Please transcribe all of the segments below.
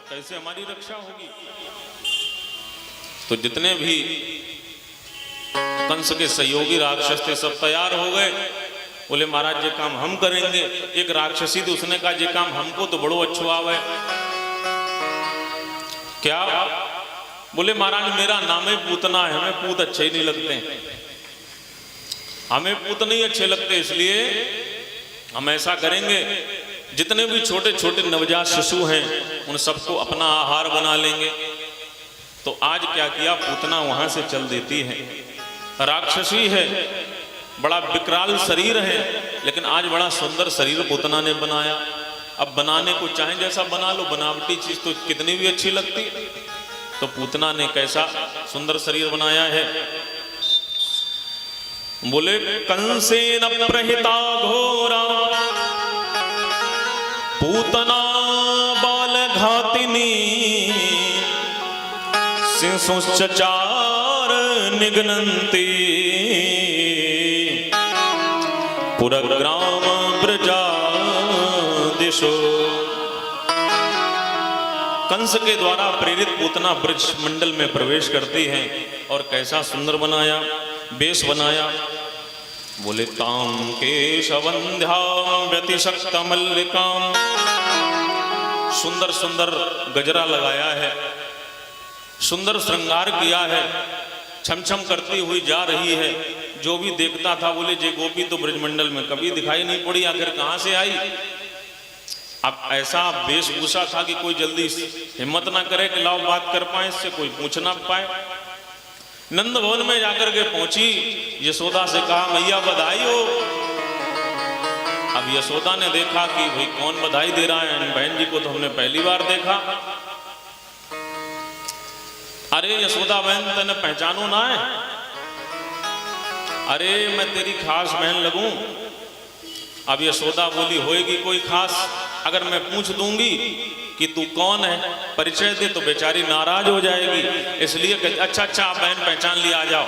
कैसे हमारी रक्षा होगी? तो जितने भी कंस के सहयोगी राक्षस थे सब तैयार हो गए। बोले महाराज ये काम हम करेंगे। एक राक्षसी थी, उसने कहा ये काम हमको तो बड़ो अच्छो आवे। क्या? बोले महाराज मेरा नाम ही पूतना है, हमें पूत अच्छे ही नहीं लगते, हमें पूत नहीं अच्छे लगते, इसलिए हम ऐसा करेंगे जितने भी छोटे छोटे नवजात शिशु हैं उन सबको अपना आहार बना लेंगे। तो आज क्या किया, पूतना वहां से चल देती है। राक्षसी है, बड़ा विकराल शरीर है, लेकिन आज बड़ा सुंदर शरीर पूतना ने बनाया। अब बनाने को चाहे जैसा बना लो, बनावटी चीज तो कितनी भी अच्छी लगती है। तो पूतना ने कैसा सुंदर शरीर बनाया है। बोले कंसेन प्रहिता घोरा पूतना बाल घातिनी सिंसुश्चार निघ्नन्ति पुरग्राम प्रजा दिशो। कंस के द्वारा प्रेरित पूतना ब्रज मंडल में प्रवेश करती है और कैसा सुंदर बनाया, वेश बनाया। बोले ताम केशवंध्याम व्यतिशक्त मल्लिकाम, सुंदर सुंदर गजरा लगाया है, सुंदर श्रृंगार किया है, छमछम करती हुई जा रही है। जो भी देखता था बोले जे गोपी तो ब्रजमंडल में कभी दिखाई नहीं पड़ी, आखिर कहां से आई। अब ऐसा वेशभूषा था कि कोई जल्दी हिम्मत ना करे कि लाओ बात कर पाए, इससे कोई पूछ ना पाए। नंद भवन में जाकर के पहुंची, यशोदा से कहा मैया बधाई हो। अब यशोदा ने देखा कि भाई कौन बधाई दे रहा है, बहन जी को तो हमने पहली बार देखा। अरे यशोदा बहन तने पहचानो ना है? अरे मैं तेरी खास बहन लगूं। अब यशोदा बोली होएगी कोई खास, अगर मैं पूछ दूंगी कि तू कौन है, परिचय दे, तो बेचारी नाराज हो जाएगी, इसलिए अच्छा अच्छा बहन पहचान लिया, आ जाओ।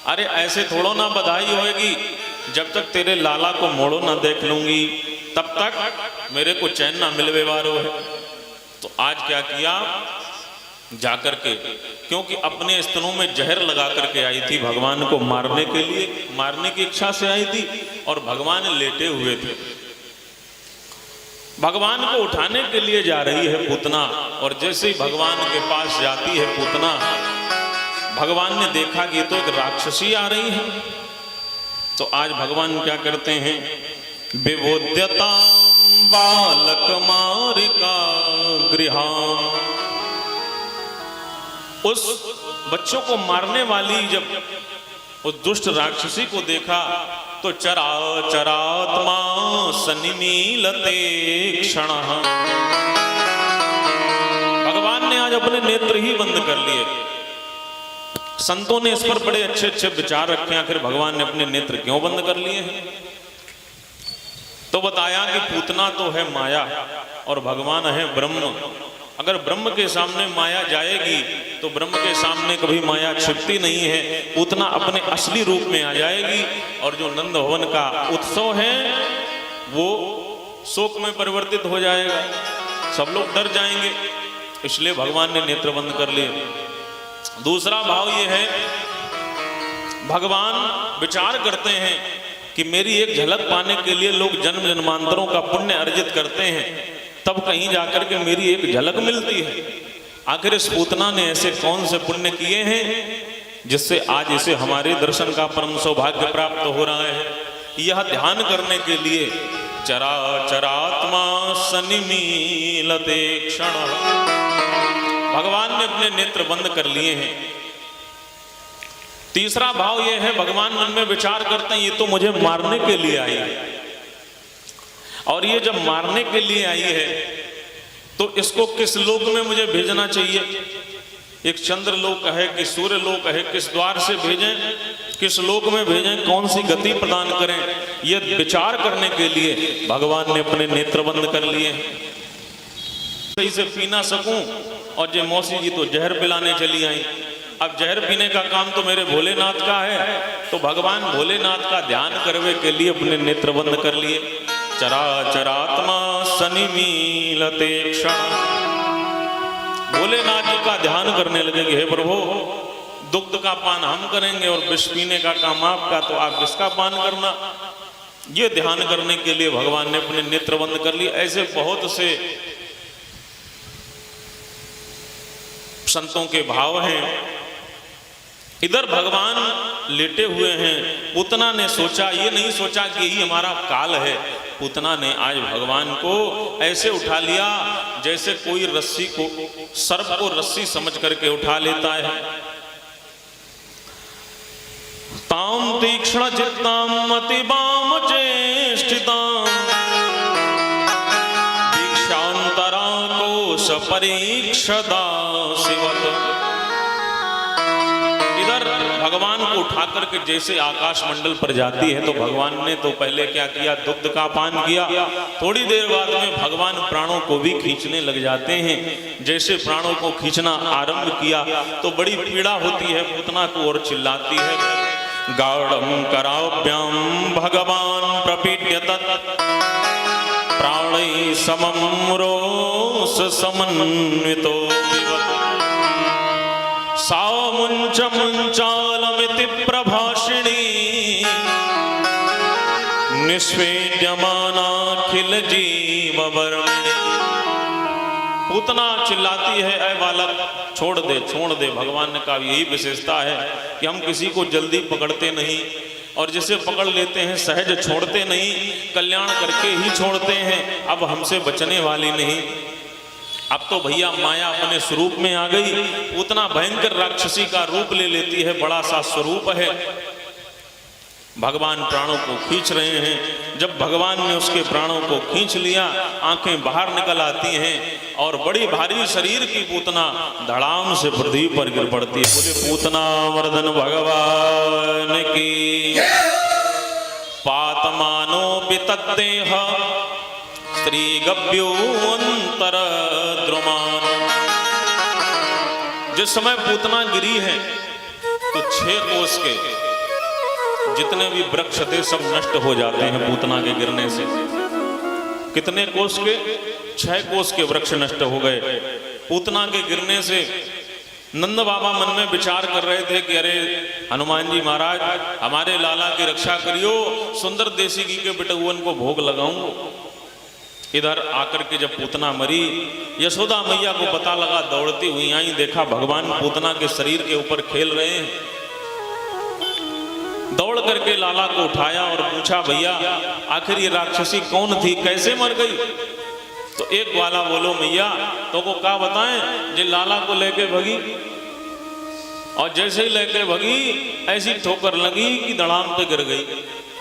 अरे ऐसे थोड़ो ना बधाई होएगी, जब तक तेरे लाला को मोड़ो ना देख लूंगी तब तक मेरे को चैन ना मिलवे वारो है। तो आज क्या किया, जाकर के, क्योंकि अपने स्तनों में जहर लगा करके आई थी, भगवान को मारने के लिए, मारने की इच्छा से आई थी, और भगवान लेटे हुए थे। भगवान को उठाने के लिए जा रही है पूतना, और जैसे ही भगवान के पास जाती है पूतना, भगवान ने देखा कि तो एक राक्षसी आ रही है। तो आज भगवान क्या करते हैं, विबोध्यता बालक मारिका गृहाम, उस बच्चों को मारने वाली जब उस दुष्ट राक्षसी को देखा तो चरा चरात्मा सनिमीलते क्षण, भगवान ने आज अपने नेत्र ही बंद कर लिए। संतों ने इस पर बड़े अच्छे अच्छे विचार रखे, आखिर भगवान ने अपने नेत्र क्यों बंद कर लिए हैं। तो बताया कि पूतना तो है माया और भगवान है ब्रह्म। अगर ब्रह्म के सामने माया जाएगी तो ब्रह्म के सामने कभी माया छिपती नहीं है, पूतना अपने असली रूप में आ जाएगी, और जो नंद भवन का उत्सव है वो शोक में परिवर्तित हो जाएगा, सब लोग डर जाएंगे, इसलिए भगवान ने नेत्र बंद कर लिए। दूसरा भाव ये है, भगवान विचार करते हैं कि मेरी एक झलक पाने के लिए लोग जन्म जन्मांतरों का पुण्य अर्जित करते हैं, तब कहीं जाकर के मेरी एक झलक मिलती है। आखिर इस पूतना ने ऐसे कौन से पुण्य किए हैं जिससे आज इसे हमारे दर्शन का परम सौभाग्य प्राप्त हो रहा है। यह ध्यान करने के लिए चरा चरात्मा सनिमीलते क्षण, भगवान ने अपने नेत्र बंद कर लिए हैं। तीसरा भाव यह है, भगवान मन में विचार करते हैं ये तो मुझे मारने के लिए आई है, और ये जब मारने के लिए आई है तो इसको किस लोक में मुझे भेजना चाहिए। एक चंद्र लोक है कि सूर्य लोक है, किस द्वार से भेजें, किस लोक में भेजें, कौन सी गति प्रदान करें, ये विचार करने के लिए भगवान ने अपने नेत्र बंद कर लिए। सही से पी ना सकूं, और जे मौसी जी तो जहर पिलाने चली आई। अब जहर पीने का काम तो मेरे भोलेनाथ का है, तो भगवान भोलेनाथ का ध्यान करने के लिए अपने नेत्र बंद कर लिए। चरा चरात्मा सनिमीलते क्षण, भोलेनाथ जी का ध्यान करने लगे कि हे प्रभु, दुग्ध का पान हम करेंगे और विष पीने का काम आपका, तो आप इसका पान करना। ये ध्यान करने के लिए भगवान ने अपने नेत्र बंद कर लिए। ऐसे बहुत से संतों के भाव हैं। इधर भगवान लेटे हुए हैं। पूतना ने सोचा, ये नहीं सोचा कि यही हमारा काल है। पूतना ने आज भगवान को ऐसे उठा लिया जैसे कोई रस्सी को, सर्प को रस्सी समझ करके उठा लेता है। ताम तीक्ष्ण चित्ताम अतिबाम चेष्टिताम दीक्षांतरा कोश परीक्षदा शिवत। इधर भगवान को उठा करके जैसे आकाश मंडल पर जाती है, तो भगवान ने तो पहले क्या किया, दुग्ध का पान किया। थोड़ी देर बाद में भगवान प्राणों को भी खींचने लग जाते हैं। जैसे प्राणों को खींचना आरंभ किया तो बड़ी पीड़ा होती है पूतना को और चिल्लाती है। गाढ़ं कराभ्यां भगवान प्रपीड्य तत् प्राणैः समं रोष समन्वितो सा मुञ्च मुञ्चालमिति प्रभाषिणी निष्वेद्यमानाखिल जीववर्मिणी। पूतना चिल्लाती है, ऐ बालक छोड़ दे, छोड़ दे। भगवान का यही विशेषता है कि हम किसी को जल्दी पकड़ते नहीं, और जिसे पकड़ लेते हैं सहज छोड़ते नहीं, कल्याण करके ही छोड़ते हैं। अब हमसे बचने वाली नहीं। अब तो भैया माया अपने स्वरूप में आ गई। उतना भयंकर राक्षसी का रूप ले लेती है, बड़ा सा स्वरूप है। भगवान प्राणों को खींच रहे हैं। जब भगवान ने उसके प्राणों को खींच लिया, आंखें बाहर निकल आती हैं और बड़ी भारी शरीर की पूतना धड़ाम से पृथ्वी पर गिर पड़ती है। बोले पूतना वर्धन भगवान की। पातमानो पितद्देह स्त्री गभ्योऽन्तर द्रुमान। जिस समय पूतना गिरी है तो 6 कोस के जितने भी वृक्ष थे सब नष्ट हो जाते हैं पूतना के गिरने से। कितने कोस के? 6 कोस के वृक्ष नष्ट हो गए पूतना के गिरने से। नंद बाबा मन में विचार कर रहे थे कि अरे हनुमान जी महाराज, हमारे लाला की रक्षा करियो, सुंदर देसी घी के बिटुअन को भोग लगाऊं। इधर आकर के जब पूतना मरी, यशोदा मैया को पता लगा, दौड़ती हुई आई, देखा भगवान पूतना के शरीर के ऊपर खेल रहे हैं। दौड़ करके लाला को उठाया और पूछा, भैया आखिर ये राक्षसी कौन थी, कैसे मर गई? तो एक वाला बोलो, मैया तो को क्या बताएं, जे लाला को लेके भगी और जैसे ही लेके भगी ऐसी ठोकर लगी कि धड़ाम पे गिर गई।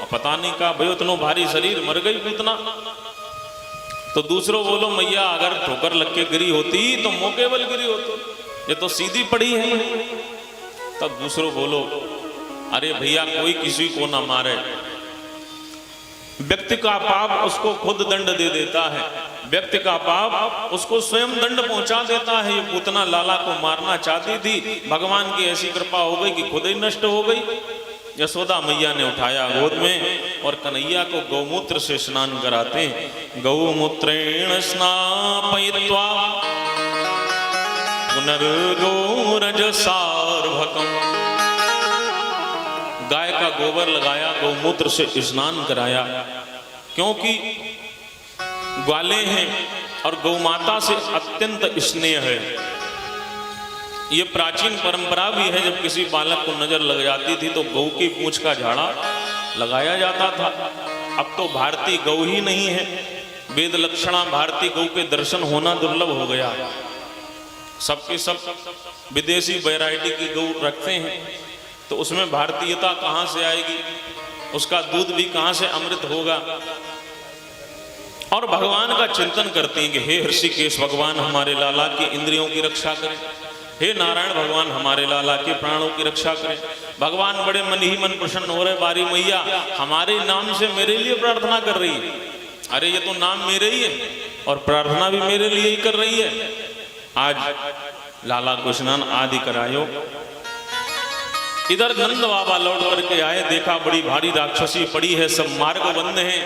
और पता नहीं कहा भाई उतना भारी शरीर, मर गई पूतना। तो दूसरों बोलो, मैया अगर ठोकर लग के गिरी होती तो मौके बल गिरी होती, ये तो सीधी पड़ी है। तब दूसरों बोलो, अरे भैया कोई किसी को ना मारे, व्यक्ति का पाप उसको खुद दंड दे देता है, व्यक्ति का पाप उसको स्वयं दंड पहुंचा देता है। ये पूतना लाला को मारना चाहती थी, भगवान की ऐसी कृपा हो गई कि खुद ही नष्ट हो गई। यशोदा मैया ने उठाया गोद में और कन्हैया को गौमूत्र से स्नान कराते हैं। गौमूत्रेण स्नापयित्वा पुनर्गोरज सार्वकम। गाय का गोबर लगाया, गौमूत्र से स्नान कराया, क्योंकि ग्वाले हैं और गौमाता से अत्यंत स्नेह है। ये प्राचीन परंपरा भी है। जब किसी बालक को नजर लग जाती थी तो गौ की पूंछ का झाड़ा लगाया जाता था। अब तो भारतीय गौ ही नहीं है, वेद लक्षणा भारतीय गौ के दर्शन होना दुर्लभ हो गया। सबके सब विदेशी वैरायटी की गौ रखते हैं, तो उसमें भारतीयता कहाँ से आएगी? उसका दूध भी कहाँ से अमृत होगा? और भगवान का चिंतन करते हैं कि हे ऋषिकेश भगवान हमारे लाला की इंद्रियों की रक्षा करें, हे नारायण भगवान हमारे लाला के प्राणों की रक्षा करें। भगवान बड़े मन ही मन प्रसन्न हो रहे, बारी मैया हमारे नाम से मेरे लिए प्रार्थना कर रही है। अरे ये तो नाम मेरे ही है और प्रार्थना भी मेरे लिए ही कर रही है। आज लाला को स्नान आदि करायो। इधर नंद बाबा लौट करके आए, देखा बड़ी भारी राक्षसी पड़ी है, सब मार्ग बंद हैं।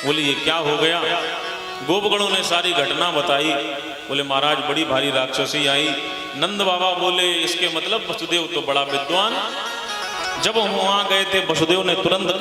बोले ये क्या हो गया? गोपगणों ने सारी घटना बताई। बोले महाराज बड़ी भारी राक्षसी आई। नंद बाबा बोले इसके मतलब वसुदेव तो बड़ा विद्वान। जब हम वहां गए थे वसुदेव ने तुरंत